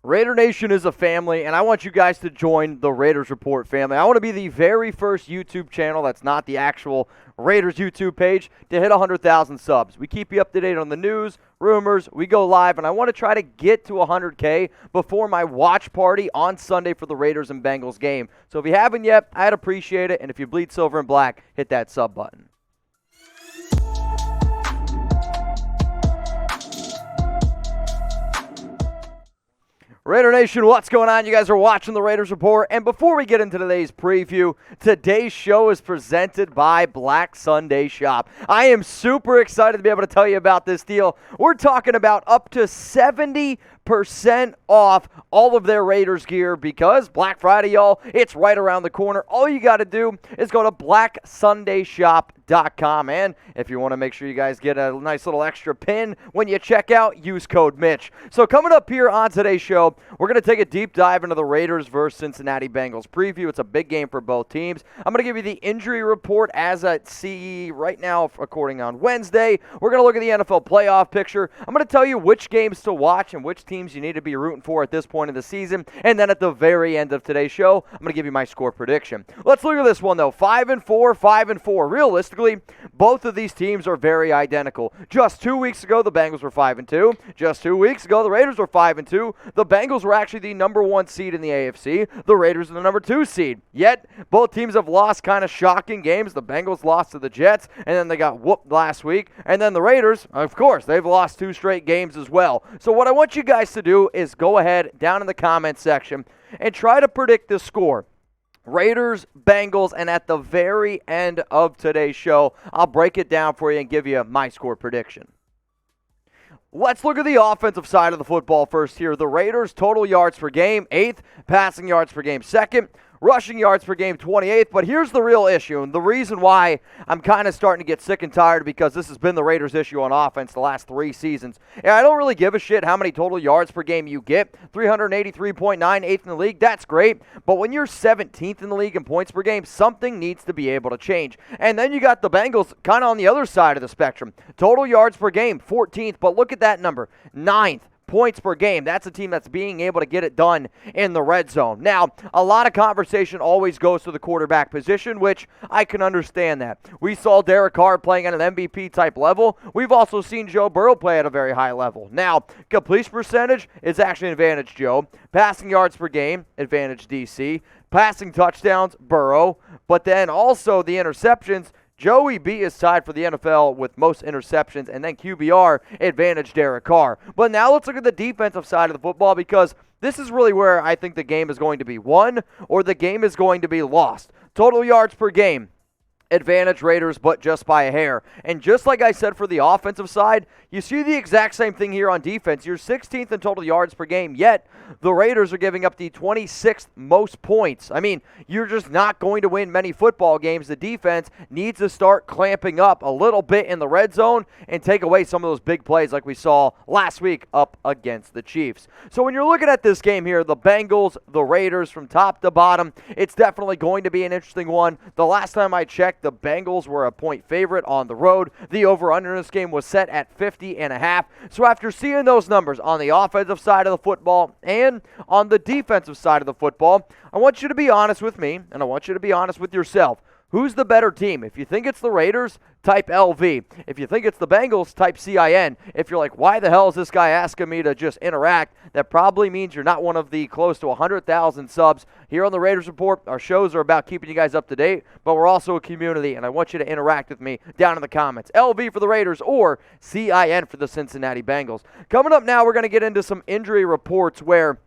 Raider Nation is a family, and I want you guys to join the Raiders Report family. I want to be the very first YouTube channel that's not the actual Raiders YouTube page to hit 100,000 subs. We keep you up to date on the news, rumors, we go live, and I want to try to get to 100K before my watch party on Sunday for the Raiders and Bengals game. So if you haven't yet, I'd appreciate it, and if you bleed silver and black, hit that sub button. Raider Nation, what's going on? You guys are watching the Raiders Report. And before we get into today's preview, today's show is presented by Black Sunday Shop. I am super excited to be able to tell you about this deal. We're talking about up to 70% off all of their Raiders gear because Black Friday, y'all, it's right around the corner. All you got to do is go to blacksundayshop.com, and if you want to make sure you guys get a nice little extra pin when you check out, use code Mitch. So coming up here on today's show, we're going to take a deep dive into the Raiders versus Cincinnati Bengals preview. It's a big game for both teams. I'm going to give you the injury report as I see right now, according on Wednesday. We're going to look at the NFL playoff picture. I'm going to tell you which games to watch and which teams you need to be rooting for at this point in the season. And then at the very end of today's show, I'm going to give you my score prediction. Let's look at this one, though. 5-4, 5-4. Realistically, both of these teams are very identical. Just 2 weeks ago, the Bengals were 5-2. Just 2 weeks ago, the Raiders were 5-2. The Bengals were actually the number 1 seed in the AFC. The Raiders are the number 2 seed. Yet, both teams have lost kind of shocking games. The Bengals lost to the Jets, and then they got whooped last week. And then the Raiders, of course, they've lost 2 straight games as well. So what I want you guys to do is go ahead down in the comment section and try to predict the score. Raiders, Bengals, and at the very end of today's show, I'll break it down for you and give you my score prediction. Let's look at the offensive side of the football first here. The Raiders, total yards per game, 8th. Passing yards per game, 2nd. Rushing yards per game, 28th. But here's the real issue, and the reason why I'm kind of starting to get sick and tired because this has been the Raiders' issue on offense the last 3 seasons. And I don't really give a shit how many total yards per game you get. 383.9, 8th in the league, that's great. But when you're 17th in the league in points per game, something needs to be able to change. And then you got the Bengals kind of on the other side of the spectrum. Total yards per game, 14th. But look at that number, 9th. Points per game. That's a team that's being able to get it done in the red zone. Now, a lot of conversation always goes to the quarterback position, which I can understand that. We saw Derek Carr playing at an MVP type level. We've also seen Joe Burrow play at a very high level. Now, completion percentage is actually an advantage Joe. Passing yards per game, advantage DC. Passing touchdowns, Burrow. But then also the interceptions, Joey B is tied for the NFL with most interceptions, and then QBR advantage Derek Carr. But now let's look at the defensive side of the football because this is really where I think the game is going to be won or the game is going to be lost. Total yards per game, advantage Raiders, but just by a hair. And just like I said for the offensive side, you see the exact same thing here on defense. You're 16th in total yards per game, yet the Raiders are giving up the 26th most points. I mean, you're just not going to win many football games. The defense needs to start clamping up a little bit in the red zone and take away some of those big plays like we saw last week up against the Chiefs. So when you're looking at this game here, the Bengals, the Raiders, from top to bottom, it's definitely going to be an interesting one. The last time I checked, the Bengals were a point favorite on the road. The over-under in this game was set at 50.5. So after seeing those numbers on the offensive side of the football and on the defensive side of the football, I want you to be honest with me, and I want you to be honest with yourself. Who's the better team? If you think it's the Raiders, type LV. If you think it's the Bengals, type CIN. If you're like, why the hell is this guy asking me to just interact? That probably means you're not one of the close to 100,000 subs here on the Raiders Report. Our shows are about keeping you guys up to date, but we're also a community, and I want you to interact with me down in the comments. LV for the Raiders or CIN for the Cincinnati Bengals. Coming up now, we're going to get into some injury reports where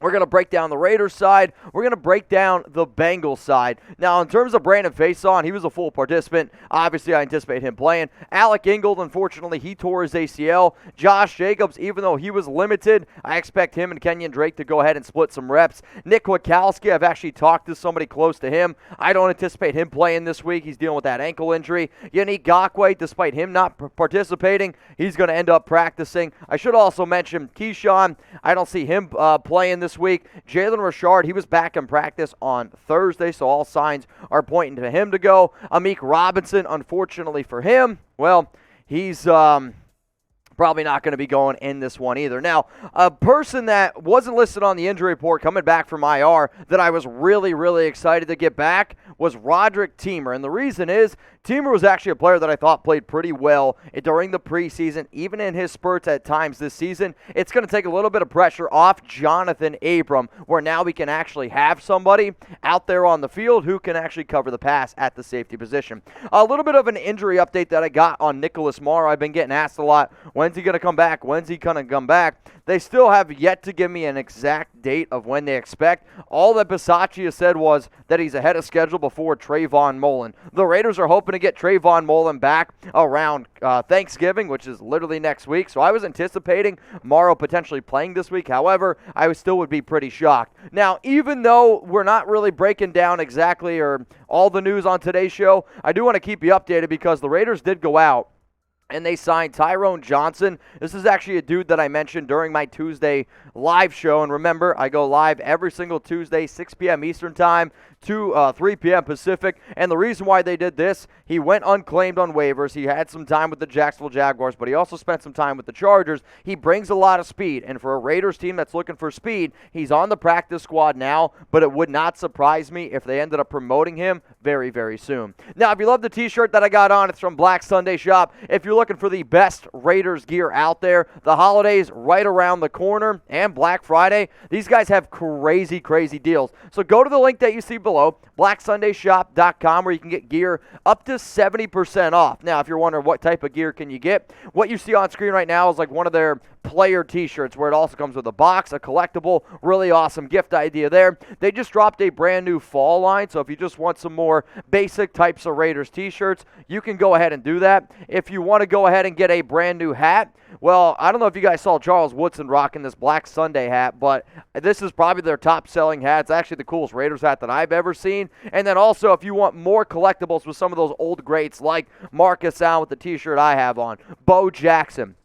we're going to break down the Raiders side. We're going to break down the Bengals side. Now, in terms of Brandon Faison, he was a full participant. Obviously, I anticipate him playing. Alec Ingold, unfortunately, he tore his ACL. Josh Jacobs, even though he was limited, I expect him and Kenyon Drake to go ahead and split some reps. Nick Wachowski, I've actually talked to somebody close to him. I don't anticipate him playing this week. He's dealing with that ankle injury. Yannick Ngakoue, despite him not participating, he's going to end up practicing. I should also mention Keyshawn. I don't see him playing this week. Jalen Richard, he was back in practice on Thursday, so all signs are pointing to him to go. Amik Robinson, unfortunately for him, well, he's Probably not going to be going in this one either. Now, a person that wasn't listed on the injury report coming back from IR that I was really, really excited to get back was Roderick Teamer. And the reason is, Teamer was actually a player that I thought played pretty well during the preseason, even in his spurts at times this season. It's going to take a little bit of pressure off Jonathan Abram, where now we can actually have somebody out there on the field who can actually cover the pass at the safety position. A little bit of an injury update that I got on Nicholas Morrow. I've been getting asked a lot, when's he going to come back? When's he going to come back? They still have yet to give me an exact date of when they expect. All that Bisaccia said was that he's ahead of schedule before Trayvon Mullen. The Raiders are hoping to get Trayvon Mullen back around Thanksgiving, which is literally next week. So I was anticipating Morrow potentially playing this week. However, I still would be pretty shocked. Now, even though we're not really breaking down exactly or all the news on today's show, I do want to keep you updated because the Raiders did go out and they signed Tyron Johnson. This is actually a dude that I mentioned during my Tuesday live show. And remember, I go live every single Tuesday, 6 p.m. Eastern Time to 3 p.m. Pacific. And the reason why they did this, he went unclaimed on waivers. He had some time with the Jacksonville Jaguars, but he also spent some time with the Chargers. He brings a lot of speed. And for a Raiders team that's looking for speed, he's on the practice squad now, but it would not surprise me if they ended up promoting him very, very soon. Now, if you love the t-shirt that I got on, it's from Black Sunday Shop. If you're looking for the best Raiders gear out there, the holidays right around the corner and Black Friday, these guys have crazy, crazy deals. So go to the link that you see below, blacksundayshop.com, where you can get gear up to 70% off. Now, if you're wondering what type of gear can you get, what you see on screen right now is like one of their player t-shirts where it also comes with a box, a collectible, really awesome gift idea there. They just dropped a brand new fall line, so if you just want some more basic types of Raiders t-shirts, you can go ahead and do that. If you want to go ahead and get a brand new hat, well, I don't know if you guys saw Charles Woodson rocking this Black Sunday hat, but this is probably their top selling hat. It's actually the coolest Raiders hat that I've ever seen. And then also, if you want more collectibles with some of those old greats like Marcus Allen with the t-shirt I have on, Bo Jackson,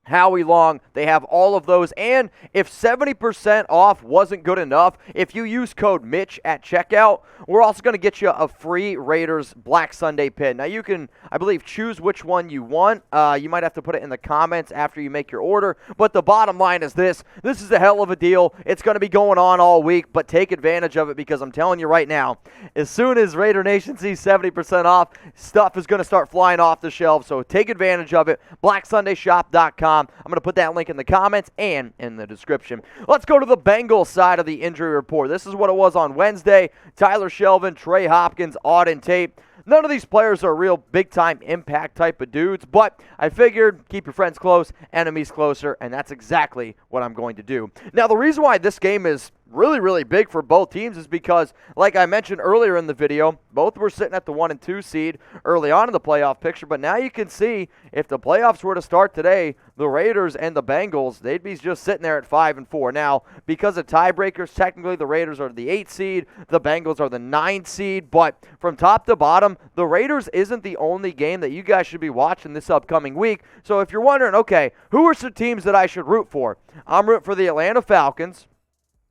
Howie Long, they have all of those. And if 70% off wasn't good enough, if you use code Mitch at checkout, we're also going to get you a free Raiders Black Sunday pin. Now, you can, I believe, choose which one you want. You might have to put it in the comments after you make your order. But the bottom line is this. This is a hell of a deal. It's going to be going on all week, but take advantage of it because I'm telling you right now, as soon as Raider Nation sees 70% off, stuff is going to start flying off the shelves. So take advantage of it. BlackSundayShop.com. I'm going to put that link in the comments and in the description. Let's go to the Bengals side of the injury report. This is what it was on Wednesday. Tyler Shelvin, Trey Hopkins, Auden Tate. None of these players are real big-time impact type of dudes, but I figured keep your friends close, enemies closer, and that's exactly what I'm going to do. Now, the reason why this game is really, really big for both teams is because, like I mentioned earlier in the video, both were sitting at the 1 and 2 seed early on in the playoff picture, but now you can see if the playoffs were to start today, the Raiders and the Bengals, they'd be just sitting there at 5 and 4. Now, because of tiebreakers, technically the Raiders are the 8 seed, the Bengals are the 9 seed, but from top to bottom, the Raiders isn't the only game that you guys should be watching this upcoming week. So if you're wondering, okay, who are some teams that I should root for? I'm rooting for the Atlanta Falcons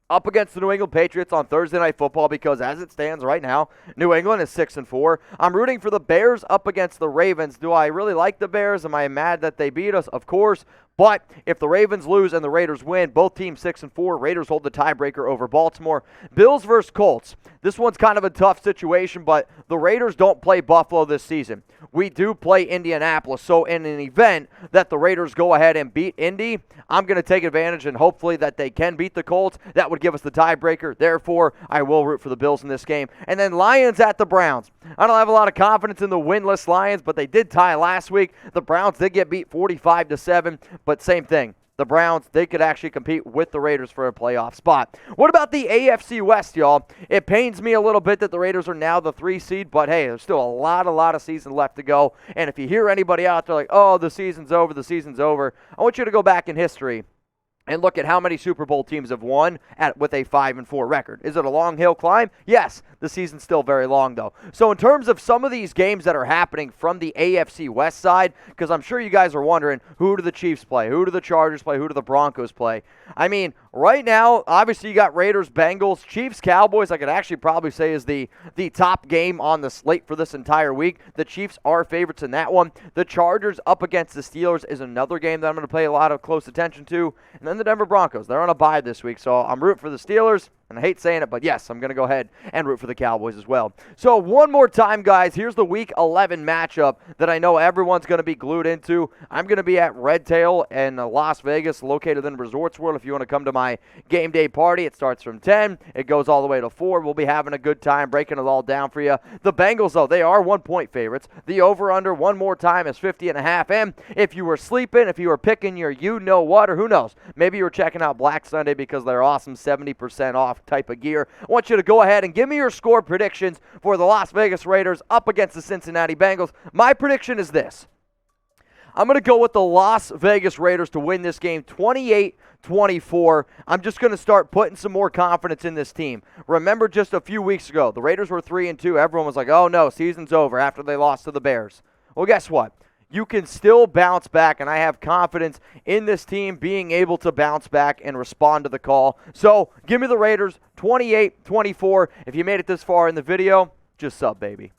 up against the New England Patriots on Thursday Night Football because as it stands right now, New England is 6 and 4. I'm rooting for the Bears up against the Ravens. Do I really like the Bears? Am I mad that they beat us? Of course. But if the Ravens lose and the Raiders win, both teams 6 and 4, Raiders hold the tiebreaker over Baltimore. Bills versus Colts. This one's kind of a tough situation, but the Raiders don't play Buffalo this season. We do play Indianapolis. So in an event that the Raiders go ahead and beat Indy, I'm going to take advantage and hopefully that they can beat the Colts. That would give us the tiebreaker. Therefore, I will root for the Bills in this game. And then Lions at the Browns. I don't have a lot of confidence in the winless Lions, but they did tie last week. The Browns did get beat 45-7. But same thing, the Browns, they could actually compete with the Raiders for a playoff spot. What about the AFC West, y'all? It pains me a little bit that the Raiders are now the 3 seed, but hey, there's still a lot of season left to go. And if you hear anybody out there like, oh, the season's over, I want you to go back in history and look at how many Super Bowl teams have won with a 5 and 4 record. Is it a long hill climb? Yes. The season's still very long, though. So in terms of some of these games that are happening from the AFC West side, because I'm sure you guys are wondering, who do the Chiefs play? Who do the Chargers play? Who do the Broncos play? I mean, Right now, obviously you got Raiders, Bengals, Chiefs, Cowboys. I could actually probably say is the top game on the slate for this entire week. The Chiefs are favorites in that one. The Chargers up against the Steelers is another game that I'm going to pay a lot of close attention to. And then the Denver Broncos. They're on a bye this week, so I'm rooting for the Steelers. And I hate saying it, but yes, I'm going to go ahead and root for the Cowboys as well. So one more time, guys, here's the Week 11 matchup that I know everyone's going to be glued into. I'm going to be at Red Tail in Las Vegas, located in Resorts World. If you want to come to my game day party, it starts from 10. It goes all the way to 4. We'll be having a good time breaking it all down for you. The Bengals, though, they are 1-point favorites. The over-under one more time is 50.5. And if you were sleeping, if you were picking your you-know-what, or who knows, maybe you were checking out Black Sunday because they're awesome 70% off type of gear. I want you to go ahead and give me your score predictions for the Las Vegas Raiders up against the Cincinnati Bengals. My prediction is this. I'm going to go with the Las Vegas Raiders to win this game 28-24. I'm just going to start putting some more confidence in this team. Remember just a few weeks ago, the Raiders were 3-2. Everyone was like, oh no, season's over after they lost to the Bears. Well, guess what? You can still bounce back, and I have confidence in this team being able to bounce back and respond to the call. So give me the Raiders 28-24. If you made it this far in the video, just sub, baby.